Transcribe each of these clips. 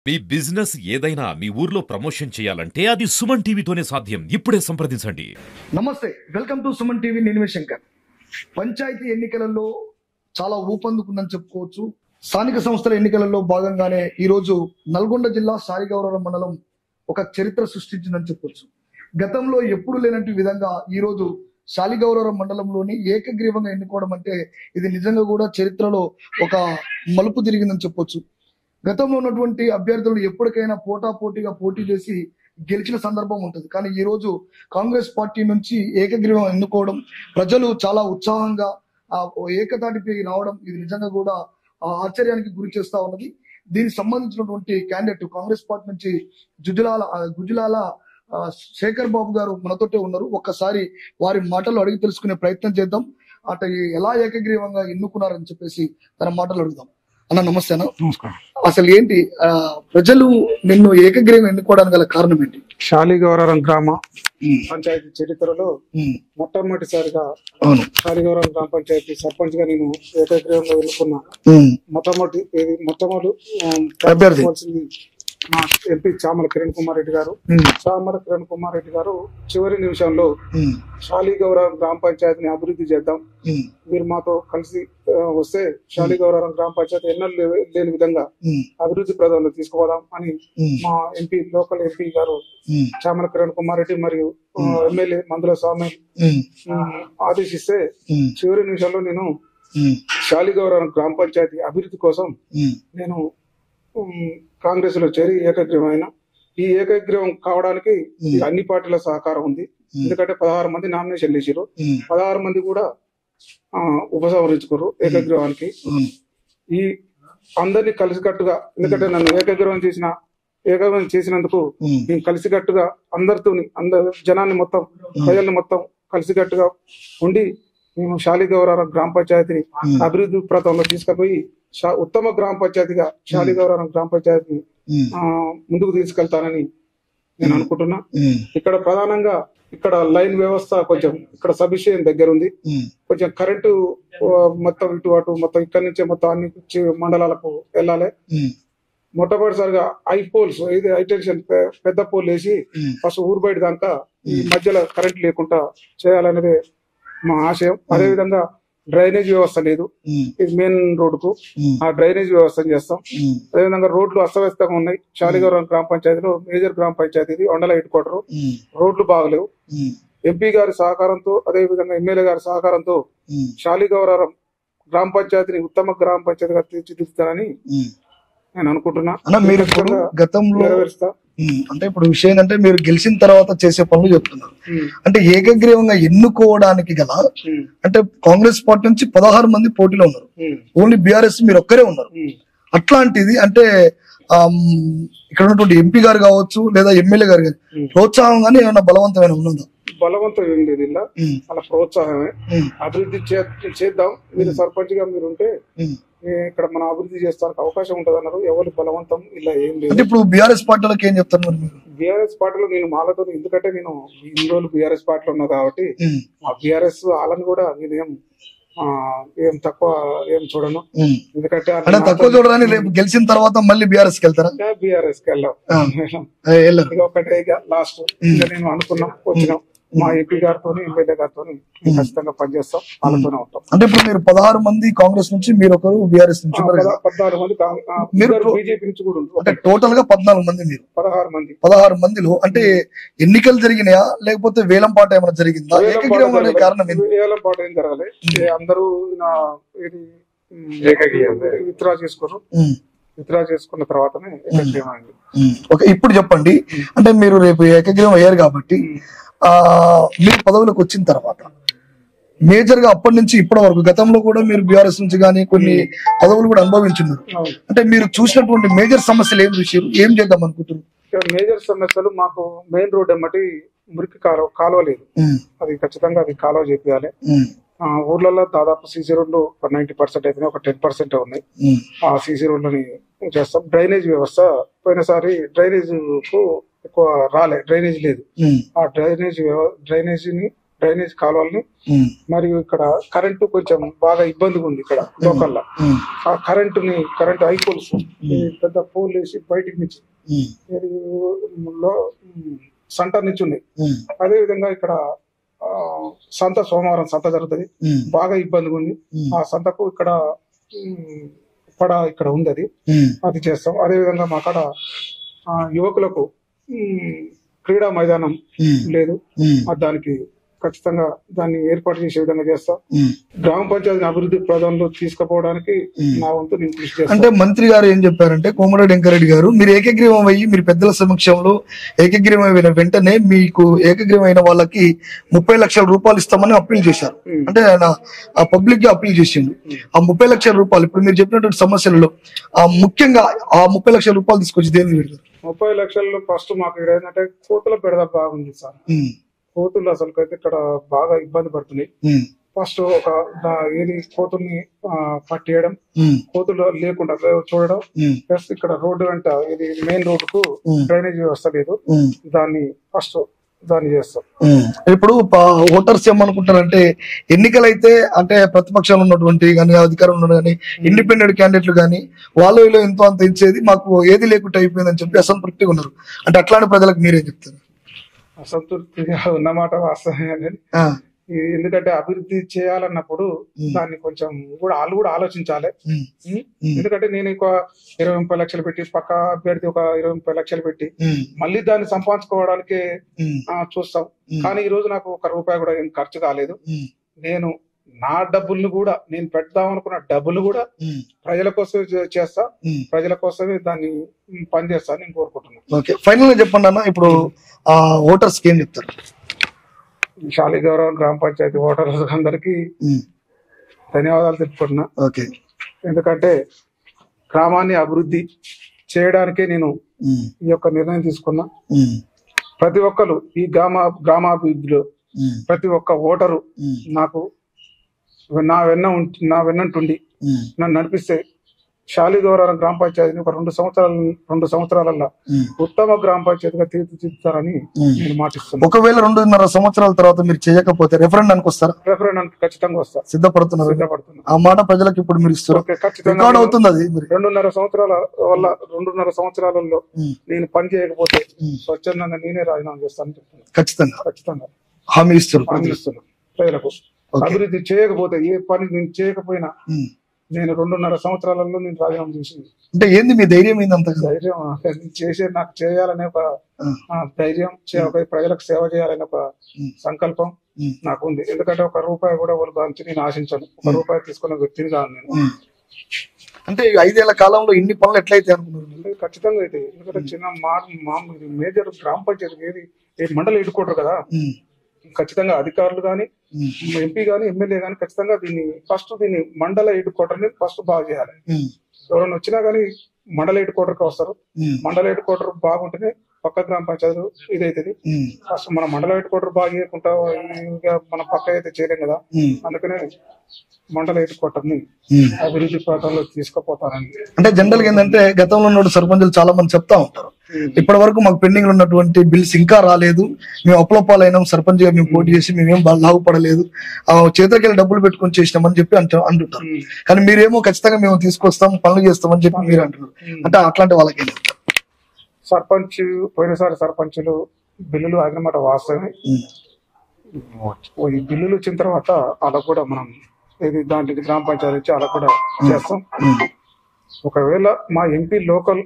మీ business ఏదైనా మీ ఊర్లో promotion చేయాలంటే అది సుమన్ టీవీతోనే సాధ్యం. ఇప్పుడే సంప్రదించండి. నమస్తే, వెల్కమ్ టు సుమన్ టీవీ. నేను శంకర్. పంచాయతీ ఎన్నికలలో చాలా ఊపందుకుందని చెప్పుకోవచ్చు. స్థానిక సంస్థల ఎన్నికలలో భాగంగానే ఈ రోజు నల్గొండ జిల్లా సాలిగౌరవం మండలం ఒక చరిత్ర సృష్టించిందని చెప్పొచ్చు. గతంలో ఎప్పుడు లేనట్టు విధంగా ఈ రోజు సాలిగౌరవం మండలంలోని ఏకగ్రీవంగా ఎన్నుకోవడం అంటే ఇది నిజంగా కూడా చరిత్రలో ఒక మలుపు తిరిగిందని చెప్పొచ్చు. గతంలో ఉన్నటువంటి అభ్యర్థులు ఎప్పటికైనా పోటాపోటీగా పోటీ చేసి గెలిచిన సందర్భం ఉంటుంది. కానీ ఈ రోజు కాంగ్రెస్ పార్టీ నుంచి ఏకగ్రీవం ఎన్నుకోవడం, ప్రజలు చాలా ఉత్సాహంగా ఏకతాటిపై రావడం ఇది నిజంగా కూడా ఆశ్చర్యానికి గురి చేస్తా ఉన్నది. దీనికి సంబంధించినటువంటి క్యాండిడేట్ కాంగ్రెస్ పార్టీ నుంచి గుజులాల శేఖర్ బాబు గారు మనతోటే ఉన్నారు. ఒక్కసారి వారి మాటలు అడిగి తెలుసుకునే ప్రయత్నం చేద్దాం. అట ఎలా ఏకగ్రీవంగా ఎన్నుకున్నారని చెప్పేసి తన మాటలు అడుగుదాం. అన్న నమస్తే. అన్న నమస్కారం. అసలు ఏంటి ప్రజలు నిన్ను ఏకగ్రీవం ఎన్నుకోవడానికి గల కారణం ఏంటి? సాలిగౌరవం గ్రామ పంచాయతీ చరిత్రలో మొట్టమొదటిసారిగా సాలిగౌరవం గ్రామ పంచాయతీ సర్పంచ్ గా నేను ఏకగ్రీవంగా ఎన్నుకున్నా. మొట్టమొదటి అభ్యర్థి మా ఎంపీ చామల కిరణ్ కుమార్ రెడ్డి గారు చివరి నిమిషంలో సాలిగౌరవం గ్రామ పంచాయతీని అభివృద్ధి చేద్దాం, మీరు మాతో కలిసి వస్తే సాలిగౌరవం గ్రామ పంచాయతీ ఎన్నడూ లేని విధంగా అభివృద్ధి ప్రదంలో తీసుకుపోదాం అని మా లోకల్ ఎంపీ గారు చామల కిరణ్ కుమార్ రెడ్డి మరియు ఎమ్మెల్యే మందుల స్వామి ఆదేశిస్తే చివరి నిమిషంలో నేను సాలిగౌరవం గ్రామ పంచాయతీ అభివృద్ధి కోసం నేను కాంగ్రెస్ లో చేరి ఏకగ్రీవమైన ఈ ఏకగ్రీవం కావడానికి అన్ని పార్టీల సహకారం ఉంది. ఎందుకంటే 16 మంది నామినేషన్ వేసారు, 16 మంది కూడా ఉపసంహరించుకోరు ఏకగ్రీవానికి. ఈ అందరినీ కలిసికట్టుగా, ఎందుకంటే నన్ను ఏకగ్రీవం చేసినందుకు నేను కలిసికట్టుగా అందరు జనాన్ని మొత్తం ప్రజల్ని మొత్తం కలిసికట్టుగా ఉండి మేము సాలిగౌరవం గ్రామ పంచాయతీని అభివృద్ధి ప్రతంలో తీసుకుపోయి ఉత్తమ గ్రామ పంచాయతీగా సాలిగౌరవం గ్రామ పంచాయతీని ముందుకు తీసుకెళ్తానని నేను అనుకుంటున్నా. ఇక్కడ ప్రధానంగా ఇక్కడ లైన్ వ్యవస్థ కొంచెం ఇక్కడ సబ్స్టేషన్ దగ్గర ఉంది. కొంచెం కరెంటు మొత్తం ఇటు అటు మొత్తం ఇక్కడ నుంచే మొత్తం అన్ని మండలాలకు వెళ్ళాలి. మొట్టమొదటిసారిగా పోల్స్ హైటెన్షన్ పెద్ద పోల్ వేసి ఫస్ట్ ఊరు బయట దాకా ఈ మధ్యలో కరెంట్ లేకుండా చేయాలనేది మా ఆశయం. అదేవిధంగా డ్రైనేజ్ వ్యవస్థ లేదు ఇది మెయిన్ రోడ్డుకు, ఆ డ్రైనేజ్ వ్యవస్థ చేస్తాం. అదేవిధంగా రోడ్లు అస్తవ్యస్తంగా ఉన్నాయి. సాలిగౌరవం గ్రామ పంచాయతీలో మేజర్ గ్రామ పంచాయతీ ఇది, వండల హెడ్ క్వార్టర్. రోడ్లు బాగలేవు. ఎంపీ గారి సహకారంతో అదేవిధంగా ఎమ్మెల్యే గారి సహకారంతో సాలిగౌరవం గ్రామ పంచాయతీని ఉత్తమ గ్రామ పంచాయతీగా తీర్చిదిద్దుతానని నేను అనుకుంటున్నా. మీరు గతంలో అంటే ఇప్పుడు విషయం ఏంటంటే మీరు గెలిచిన తర్వాత చేసే పనులు చెప్తున్నారు. అంటే ఏకగ్రీవంగా ఎన్నుకోవడానికి గల అంటే కాంగ్రెస్ పార్టీ నుంచి 16 మంది పోటీలో ఉన్నారు, ఓన్లీ బీఆర్ఎస్ మీరు ఒక్కరే ఉన్నారు. అట్లాంటిది అంటే ఇక్కడ ఉన్నటువంటి ఎంపీ గారు కావచ్చు లేదా ఎమ్మెల్యే గారు కానీ ప్రోత్సాహం కానీ ఏమైనా బలవంతమైన ఉన్నదా? బలవంతం ఏం లేదు, ఇలా అలా ప్రోత్సాహమే. అభివృద్ధి చేద్దాం, మీరు సర్పంచ్ గా మీరుంటే ఇక్కడ మనం అభివృద్ధి చేస్తానికి అవకాశం ఉంటది అన్నారు. ఎవరు బలవంతం ఇలా ఏం లేదు. ఇప్పుడు బీఆర్ఎస్ పార్టీలకు ఏం చెప్తారు? బీఆర్ఎస్ పార్టీలో నేను మాలతో, ఎందుకంటే నేను ఇన్ని రోజులు బీఆర్ఎస్ పార్టీలో ఉన్నా కాబట్టి ఆ బీఆర్ఎస్ వాళ్ళని కూడా నేనేం ఏం తక్కువ ఏం చూడను. ఎందుకంటే తక్కువ చూడరని రేపు గెలిచిన తర్వాత మళ్ళీ బీఆర్ఎస్ కి వెళ్తారా? బీఆర్ఎస్ కి వెళ్ళాం, ఒకటే లాస్ట్ నేను అనుకున్నాం వచ్చినాం. మా ఎంపీ గారితో ఎమ్మెల్యే గారితో ఖచ్చితంగా పనిచేస్తాం, వాళ్ళతోనే ఉంటాం. అంటే ఇప్పుడు మీరు 16 మంది కాంగ్రెస్ నుంచి, మీరు ఒకరు బీఆర్ఎస్ నుంచి, 14 మంది బీజేపీ నుంచి కూడా ఉంటారు. అంటే టోటల్ గా 14 మంది. మీరు 16 మందిలో అంటే ఎన్నికలు జరిగినాయా లేకపోతే వేలం పాట ఏమైనా జరిగిందా? కారణం వేలం పాట ఏం జరగాలి, అందరూ విత్డ్రా చేసుకోరు. విత్డ్రా చేసుకున్న తర్వాతనే ఏకగ్రీవం అయింది. ఇప్పుడు చెప్పండి, అంటే మీరు రేపు ఏకగ్రీవం అయ్యారు కాబట్టి మీరు పదవులకు వచ్చిన తర్వాత మేజర్ గా అప్పటి నుంచి ఇప్పటి వరకు గతంలో కూడా మీరు బీఆర్ఎస్ నుంచి కానీ కొన్ని పదవులు కూడా అనుభవించున్నారు. అంటే మీరు చూసినటువంటి మేజర్ సమస్యలు ఏం చూసారు, ఏం చేద్దాం అనుకుంటున్నారు? మేజర్ సమస్యలు మాకు మెయిన్ రోడ్ ఎమ్మటి మురికి కాలువ లేదు, అది ఖచ్చితంగా అది కాలువ చేయాలి. ఊర్లలో దాదాపు సీసీ రోడ్లు 90% అయిపోయినాయి, ఒక 10% ఉన్నాయి. ఆ సీసీ రోడ్లని చేస్తాం. డ్రైనేజ్ వ్యవస్థ పోయినసారి డ్రైనేజ్ కు ఎక్కువ డ్రైనేజ్ లేదు. ఆ డ్రైనేజీని డ్రైనేజ్ కాలువల్ని, మరియు ఇక్కడ కరెంటు కొంచెం బాగా ఇబ్బందిగా ఉంది ఇక్కడ లోకల్లో. ఆ కరెంటు హై పోల్స్ పెద్ద పోల్ వేసి బయటికి నుంచి సెంటర్ నుంచి ఉన్నాయి. అదే విధంగా ఇక్కడ సోమవారం సంత జరుగుతుంది, బాగా ఇబ్బందిగా ఉంది. ఆ సంతకు ఇక్కడ ఇక్కడ ఉంది, అది చేస్తాం. అదే విధంగా మా కాడ యువకులకు క్రీడా మైదానం లేదు, దానికి ఖచ్చితంగా దాన్ని ఏర్పాటు చేసే విధంగా చేస్తాం. గ్రామ పంచాయతీ అభివృద్ధి ప్రధానంలో తీసుకుపోవడానికి నా వంతు నేను కృషి చేస్తాను. అంటే మంత్రి గారు ఏం చెప్పారంటే, కోమటిరెడ్డి వెంకరెడ్డి గారు, మీరు ఏకగ్రీవం అయ్యి మీరు పెద్దల సమక్షంలో ఏకగ్రీవం అయిన వెంటనే మీకు ఏకగ్రీవం అయిన వాళ్ళకి 30 లక్షల రూపాయలు ఇస్తామని అప్పీల్ చేశారు. అంటే ఆయన ఆ పబ్లిక్ గా అప్పీల్ చేసిండు. ఆ 30 లక్షల రూపాయలు ఇప్పుడు మీరు చెప్పినటువంటి సమస్యలలో ముఖ్యంగా ఆ 30 లక్షల రూపాయలు తీసుకొచ్చి దేనికి పెడతారు? 30 లక్షల్లో ఫస్ట్ మాకు ఇక్కడ ఏంటంటే కోతుల పెడద బాగుంది సార్. కోతులు అసలు అయితే ఇక్కడ బాగా ఇబ్బంది పడుతున్నాయి. ఫస్ట్ కోతుల్ని పట్టేయడం, కోతులు లేకుండా చూడడం, ప్లస్ ఇక్కడ రోడ్డు వెంట ఇది మెయిన్ రోడ్ కు డ్రైనేజ్ వ్యవస్థ లేదు, దాన్ని చేస్తాం. ఇప్పుడు ఓటర్స్ ఏమనుకుంటారంటే, ఎన్నికలైతే అంటే ప్రతిపక్షాలు ఉన్నటువంటి కానీ అధికారంలో కానీ ఇండిపెండెంట్ క్యాండిడేట్లు కానీ వాళ్ళు వీళ్ళు ఎంతో అంత ఇచ్చేది మాకు ఏది లేకుండా అయిపోయిందని చెప్పి అసంతృప్తిగా ఉన్నారు. అంటే అట్లాంటి ప్రజలకు మీరేం చెప్తారు? అసంతృప్తిగా ఉన్నమాట వాస్తవమే, ఎందుకంటే అభివృద్ధి చేయాలన్నప్పుడు దాన్ని కొంచెం వాళ్ళు కూడా ఆలోచించాలి. ఎందుకంటే నేను ఒక 20-30 లక్షలు పెట్టి, పక్క అభ్యర్థి ఒక 20-30 లక్షలు పెట్టి మళ్ళీ దాన్ని సంపాదించుకోవడానికి చూస్తాం. కానీ ఈ రోజు నాకు 1 రూపాయి కూడా ఏం ఖర్చు కాలేదు. నేను నా డబ్బుల్ని కూడా, నేను పెడదాం అనుకున్న డబ్బులు కూడా ప్రజల కోసమే చేస్తా, ప్రజల కోసమే దాన్ని పనిచేస్తాను నేను కోరుకుంటున్నాను. ఓకే, ఫైనల్ గా చెప్పండి అన్న, ఇప్పుడు ఓటర్స్ కి ఏం చెప్తారు? శాలిగౌరవం గ్రామ పంచాయతీ ఓటర్స్ అందరికి ధన్యవాదాలు తెలుపుకుంటున్నా. ఎందుకంటే గ్రామాన్ని అభివృద్ధి చేయడానికే నేను ఈ యొక్క నిర్ణయం తీసుకున్నా. ప్రతి ఒక్కరు ఈ గ్రామాభివృద్ధిలో ప్రతి ఒక్క ఓటరు నాకు నా వెన్నంటుండి నన్ను నడిపిస్తే శాలిగౌరవం గ్రామ పంచాయతీని ఒక 2 సంవత్సరాలలో ఉత్తమ గ్రామ పంచాయతీగా తీర్చిదిద్దుతారని నేను మాటిస్తున్నాను. ఒకవేళ 2.5 సంవత్సరాల తర్వాత మీరు చేయకపోతే రెఫరెండంకి వస్తారా? రెఫరెండానికి ఖచ్చితంగా వస్తా, సిద్ధపడుతున్నారు. ఆ మాట ప్రజలకు ఇప్పుడు మీరు ఇస్తారు, ఖచ్చితంగా అవుతుంది. అది 2.5 సంవత్సరాలలో నేను పని చేయకపోతే స్వచ్ఛందంగా నేనే రాజీనామా చేస్తానని చెప్తున్నాను. ఖచ్చితంగా హామీ ఇస్తున్నారు ప్రజలకు. అభివృద్ధి చేయకపోతే, ఏ పని నేను చేయకపోయినా నేను 2.5 సంవత్సరాలలో నేను రాజీనామా చేసింది. అంటే ఏంది మీ ధైర్యం? ఏందంత ధైర్యం నాకు చేయాలనే ఒక ధైర్యం, ప్రజలకు సేవ చేయాలనే ఒక సంకల్పం నాకు ఉంది. ఎందుకంటే 1 రూపాయి కూడా వాళ్ళు దానికి నేను ఆశించాను. 1 రూపాయి తీసుకున్న వ్యక్తిని కాదు నేను. అంటే 5 ఏళ్ల కాలంలో ఇన్ని పనులు ఎట్లయితే అనుకున్నారు? ఖచ్చితంగా అయితే, ఎందుకంటే చిన్న మేజర్ గ్రామ పంచాయతీ ఏది మండలి ఎన్నుకోవడం కదా, ఖచ్చితంగా అధికారులు గాని, ఎంపీ గాని, ఎమ్మెల్యే గాని ఖచ్చితంగా దీన్ని మండల హెడ్ క్వార్టర్ ని ఫస్ట్ బాగా చేయాలి. ఎవరైనా వచ్చినా గానీ మండల హెడ్ క్వార్టర్ కి వస్తారు. మండల హెడ్ క్వార్టర్ బాగుంటేనే పక్క గ్రామ పంచాయతీలు ఇదైతుంది. ఫస్ట్ మన మండల హెడ్ క్వార్టర్ బాగా చేయకుండా మన పక్క అయితే చేయలేం కదా. అందుకనే మండల హెడ్ క్వార్టర్ ని అభివృద్ధి ప్రాంతాల్లో తీసుకుపోతారని. అంటే జనరల్ గా ఏంటంటే, గతంలో ఉన్న సర్పంచులు చాలా మంది చెప్తా ఉంటారు, ఇప్పటి వరకు మాకు పెండింగ్ లో ఉన్నటువంటి బిల్స్ ఇంకా రాలేదు, మేము అప్లపాలైనాం, సర్పంచ్ గా మేము పోటీ చేసి మేమేం లాభపడలేదు, చేతకెళ్ళి డబ్బులు పెట్టుకొని చేసినామని చెప్పి అంటుంటారు. కానీ మీరేమో ఖచ్చితంగా మేము తీసుకొస్తాం, పనులు చేస్తామని చెప్పి మీరు అంటున్నారు. అంటే అట్లాంటి వాళ్ళకి పోయినసారి సర్పంచులు బిల్లులు ఆగినమాట వాస్తవమే. ఈ బిల్లులు వచ్చిన తర్వాత అలా కూడా మనం దాంట్లో గ్రామ పంచాయతీ వచ్చి అలా కూడా చేస్తాం. ఒకవేళ మా ఎంపీ లోకల్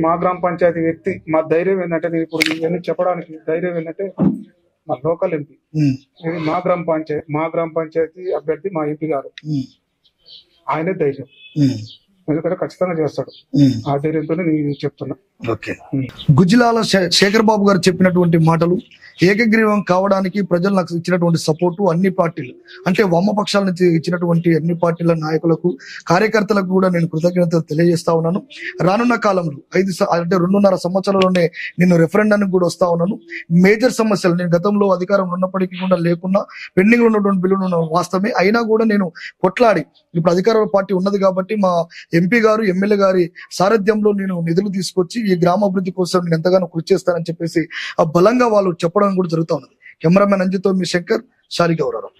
మా గ్రామ పంచాయతీ వ్యక్తి, మా ధైర్యం ఏంటంటే, నేను ఇప్పుడు ఇవన్నీ చెప్పడానికి ధైర్యం ఏంటంటే, మా లోకల్ ఎంపీ మా గ్రామ పంచాయతీ అభ్యర్థి మా ఎంపీ గారు, ఆయనే ధైర్యం. ఎందుకంటే ఖచ్చితంగా చేస్తాడు. ఆ ధైర్యంతోనే నేను చెప్తున్నా. గుజ్జిలాల శేఖర్ బాబు గారు చెప్పినటువంటి మాటలు, ఏకగ్రీవం కావడానికి ప్రజలు నాకు ఇచ్చినటువంటి సపోర్టు, అన్ని పార్టీలు అంటే వామపక్షాల నుంచి ఇచ్చినటువంటి అన్ని పార్టీల నాయకులకు, కార్యకర్తలకు కూడా నేను కృతజ్ఞతలు తెలియజేస్తా ఉన్నాను. రానున్న కాలంలో 2.5 సంవత్సరాల్లోనే నేను రెఫరెండానికి కూడా వస్తా ఉన్నాను. మేజర్ సమస్యలు నేను గతంలో అధికారంలో ఉన్నప్పటికీ కూడా లేకున్నా పెండింగ్ లో ఉన్నటువంటి బిల్లులు వాస్తవమే, అయినా కూడా నేను కొట్లాడి, ఇప్పుడు అధికార పార్టీ ఉన్నది కాబట్టి మా ఎంపీ గారు, ఎమ్మెల్యే గారి సారథ్యంలో నేను నిధులు తీసుకొచ్చి ఈ గ్రామాభివృద్ధి కోసం నేను ఎంతగానో కృషి చేస్తానని చెప్పేసి బలంగా వాళ్ళు చెప్పడం కూడా జరుగుతా ఉన్నది. కెమెరామెన్ అంజితో మీ శంకర్, శాలిగౌరవం.